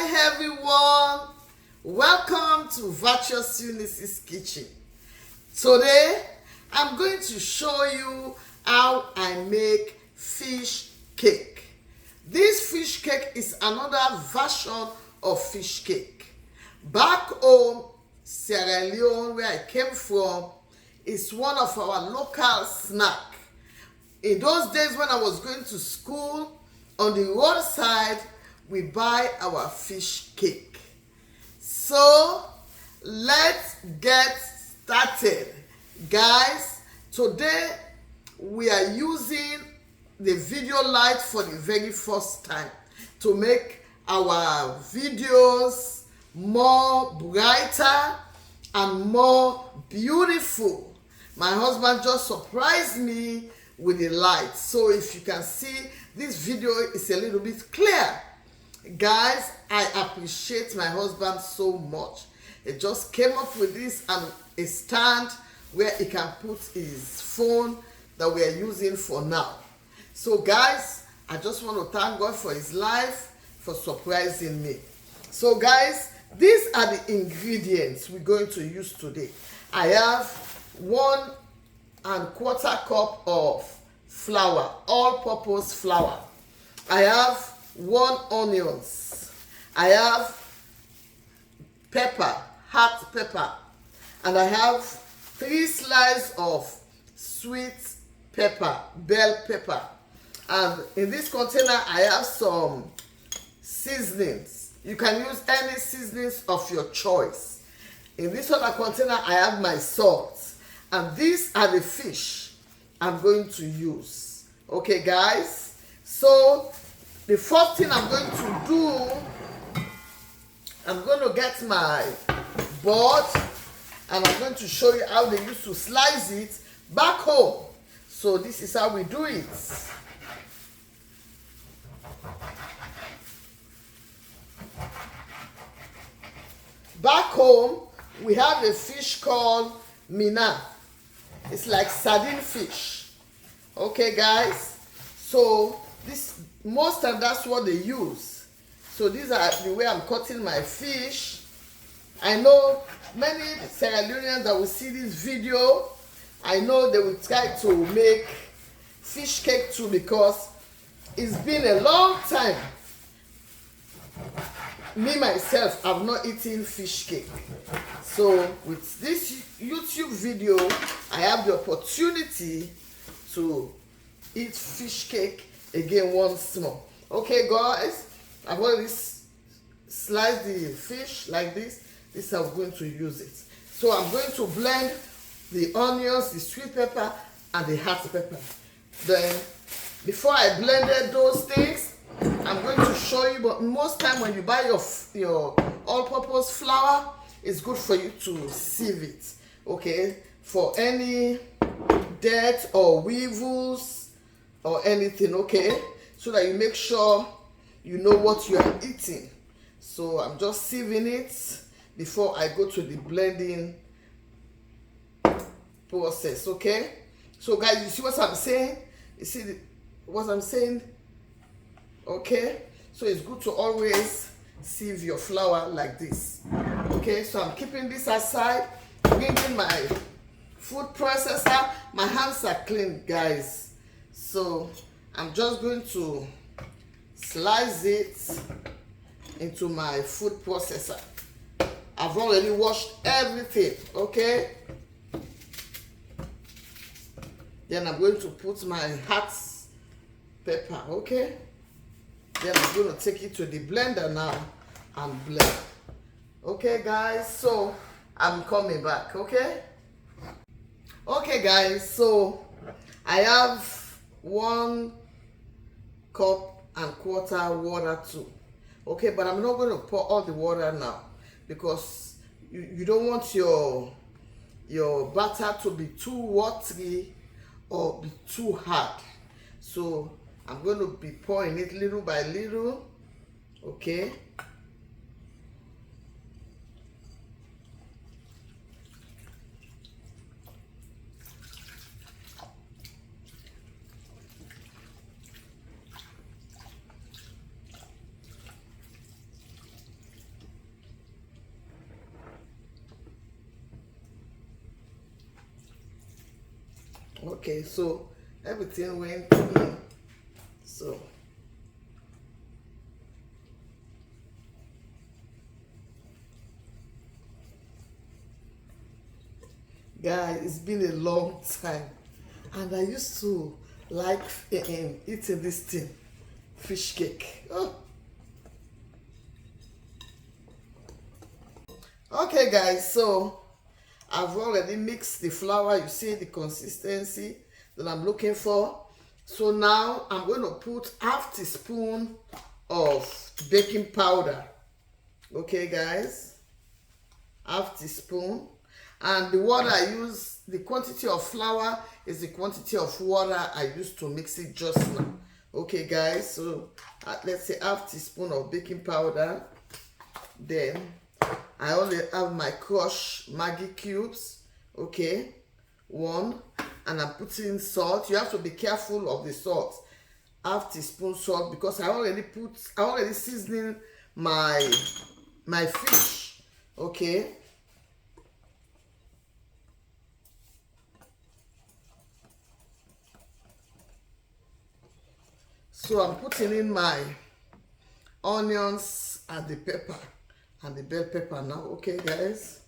Hi everyone, welcome to Virtuous Eunice's kitchen. Today I'm going to show you how I make fish cake. This fish cake is another version of fish cake. Back home, Sierra Leone, where I came from, is one of our local snacks. In those days when I was going to school, on the roadside, we buy our fish cake. So let's get started. Guys, today we are using the video light for the very first time to make our videos more brighter and more beautiful. My husband just surprised me with the light, so if you can see, this video is a little bit clear. Guys, I appreciate my husband so much. He just came up with this and a stand where he can put his phone that we are using for now. So guys, I just want to thank God for his life, for surprising me. So guys, these are the ingredients we're going to use today. I have 1¼ cup of flour, all-purpose flour. I have 1 onion. I have pepper, hot pepper, and I have 3 slices of sweet pepper, bell pepper. And in this container, I have some seasonings. You can use any seasonings of your choice. In this other container, I have my salt. And these are the fish I'm going to use. Okay, guys? So, the first thing I'm going to do, I'm going to get my board and I'm going to show you how they used to slice it back home. So, this is how we do it. Back home, we have a fish called mina. It's like sardine fish. Okay, guys? So, most of that's what they use. So, these are the way I'm cutting my fish. I know many Sierra Leoneans that will see this video, I know they will try to make fish cake too, because it's been a long time. Me myself, I've not eaten fish cake. So with this YouTube video, I have the opportunity to eat fish cake again once more. Okay, guys, I've already sliced the fish like this. This is how I'm going to use it. So I'm going to blend the onions, the sweet pepper, and the hot pepper. Then, before I blended those things, I'm going to show you, but most time when you buy your all-purpose flour, it's good for you to sieve it, okay, for any dirt or weevils or anything, okay, so that you make sure you know what you are eating. So I'm just sieving it before I go to the blending process, okay. So guys, you see what I'm saying? You see what I'm saying? Okay, so it's good to always sieve your flour like this. Okay, so I'm keeping this aside, bringing my food processor. My hands are clean, guys, so I'm just going to slice it into my food processor. I've already washed everything, okay. Then I'm going to put my hot pepper, okay. Then I'm going to take it to the blender now and blend. Okay, guys, so I'm coming back, okay? Okay, guys, so I have 1¼ cup water too. Okay, but I'm not going to pour all the water now because you don't want your batter to be too watery or be too hard. So I'm going to be pouring it little by little, okay? Okay, so everything went in. So guys, it's been a long time, and I used to like eating this thing, fish cake. Oh. Okay guys, so I've already mixed the flour. You see the consistency that I'm looking for. So now I'm going to put half teaspoon of baking powder. Okay guys, half teaspoon. And the water I use, the quantity of flour is the quantity of water I used to mix it just now. Okay guys, so let's say half teaspoon of baking powder. Then I only have my crushed Maggi cubes. Okay, one. And I'm putting salt. You have to be careful of the salt. Half teaspoon salt, because I already seasoning my fish. Okay. So I'm putting in my onions and the pepper and the bell pepper now. Okay guys.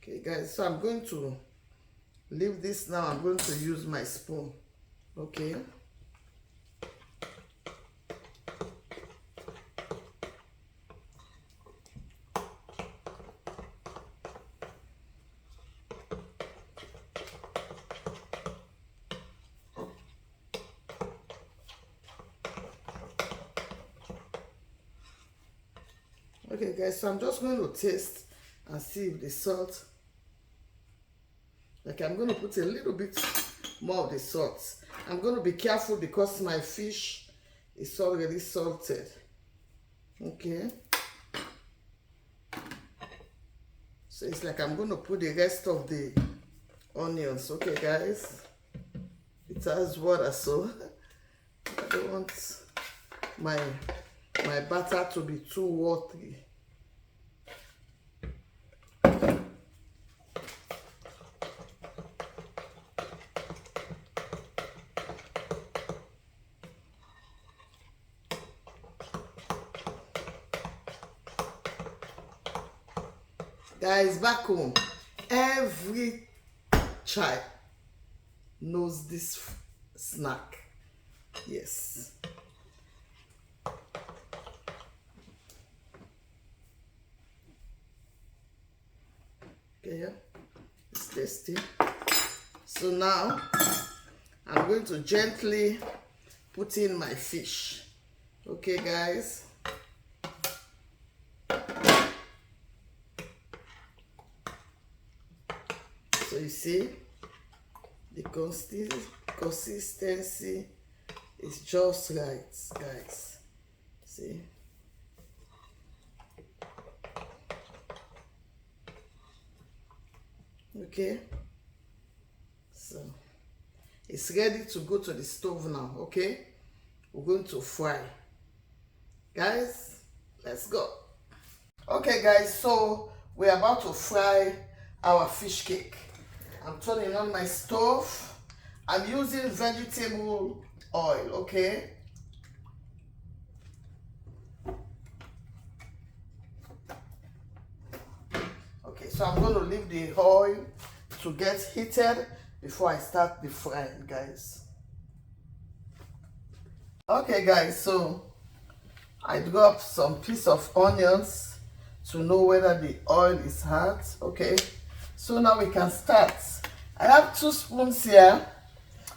Okay guys, so I'm going to leave this now. I'm going to use my spoon. Okay. Okay guys, so I'm just going to taste and see if the salt, like I'm going to put a little bit more of the salt. I'm going to be careful because my fish is already salted. Okay. So it's like I'm going to put the rest of the onions. Okay guys. It has water, so I don't want my batter to be too watery. Guys, back home, every child knows this snack. Yes. Okay, yeah, it's tasty. So now I'm going to gently put in my fish. Okay guys. So you see, the consistency is just right, guys. See? Okay. So it's ready to go to the stove now. Okay. We're going to fry. Guys, let's go. Okay guys, so we're about to fry our fish cake. I'm turning on my stove. I'm using vegetable oil, okay? Okay, so I'm going to leave the oil to get heated before I start the frying, guys. Okay guys, so I dropped some piece of onions to know whether the oil is hot. Okay, so now we can start. I have 2 spoons here.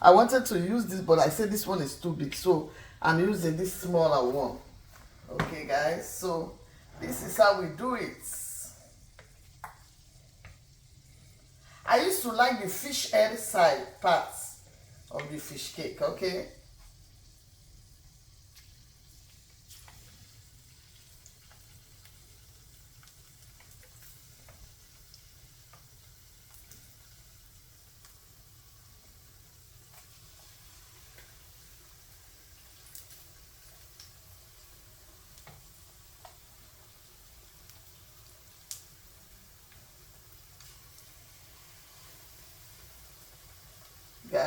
I wanted to use this, but I said this one is too big, so I'm using this smaller one. Okay guys, so this is how we do it. I used to like the fish head side parts of the fish cake. Okay.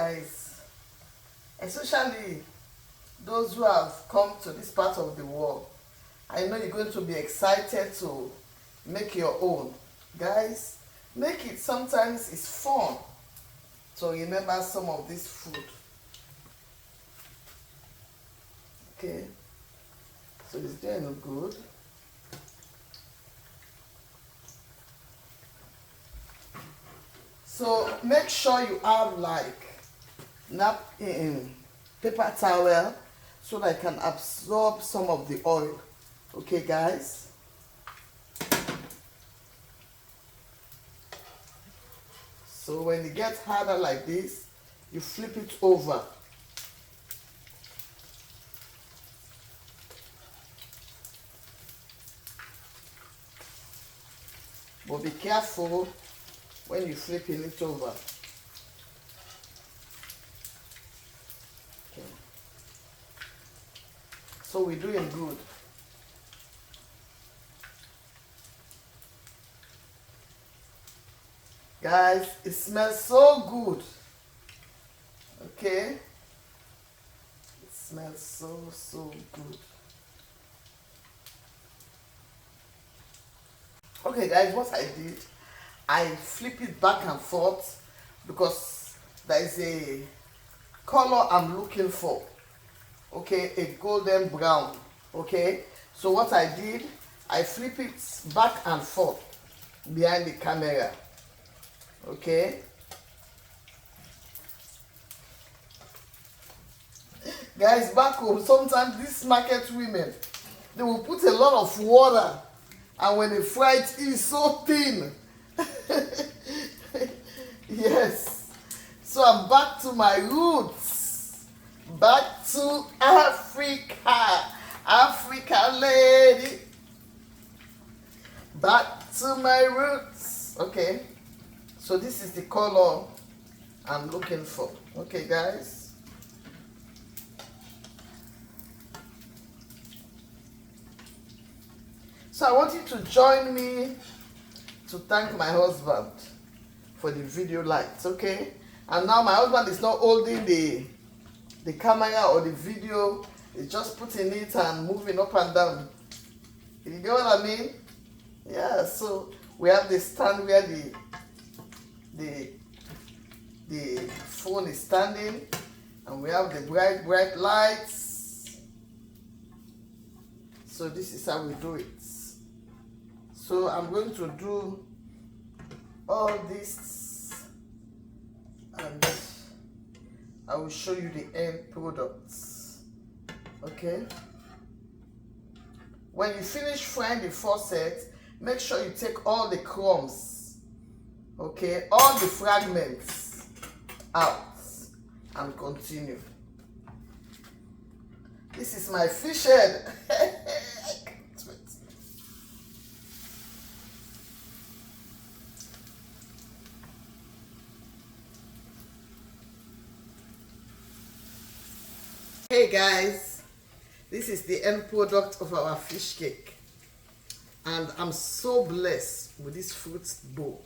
guys, especially those who have come to this part of the world, I know you're going to be excited to make your own. Guys, make it. Sometimes it's fun to remember some of this food. Okay, so it's doing good. So make sure you have like paper towel so that it can absorb some of the oil. Okay, guys. So when it gets harder like this, you flip it over. But be careful when you're flipping it over. Okay. So we're doing good. Guys, it smells so good. Okay? It smells so good. Okay guys, what I did, I flip it back and forth because there is a color I'm looking for. Okay, a golden brown. Okay, so what I did, I flip it back and forth behind the camera. Okay, guys, back home sometimes these market women, they will put a lot of water, and when they fry it, it's so thin. Yes, so I'm back to my roots, back to Africa lady, back to my roots. Okay, so this is the color I'm looking for. Okay guys, so I want you to join me to thank my husband for the video lights. Okay, and now my husband is not holding the camera or the video, he's just putting it and moving up and down. You get what I mean? Yeah, so we have the stand where the phone is standing, and we have the bright lights. So this is how we do it. So I'm going to do all this, and I will show you the end products. Okay, when you finish frying the faucet, make sure you take all the crumbs, okay, all the fragments out, and continue. This is my fish head. Hey guys, this is the end product of our fish cake, and I'm so blessed with this fruit bowl.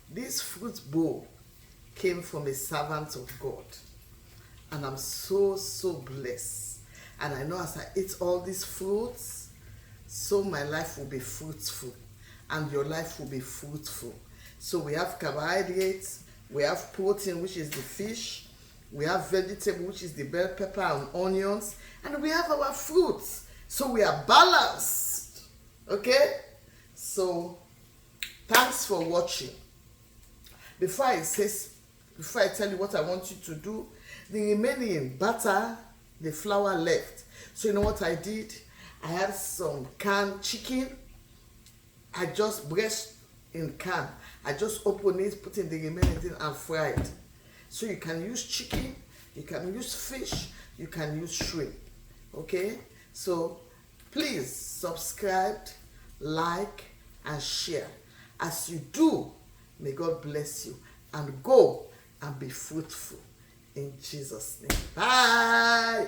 This fruit bowl came from a servant of God, and I'm so blessed. And I know as I eat all these fruits, so my life will be fruitful, and your life will be fruitful. So we have carbohydrates, we have protein, which is the fish, we have vegetable, which is the bell pepper and onions, and we have our fruits. So we are balanced. Okay? So thanks for watching. Before I tell you what I want you to do, the remaining butter, the flour left. So you know what I did? I had some canned chicken. I just breast in can. I just open it, put in the remaining thing, and fry it. So you can use chicken, you can use fish, you can use shrimp. Okay? So please subscribe, like, and share. As you do, may God bless you, and go and be fruitful in Jesus' name. Bye.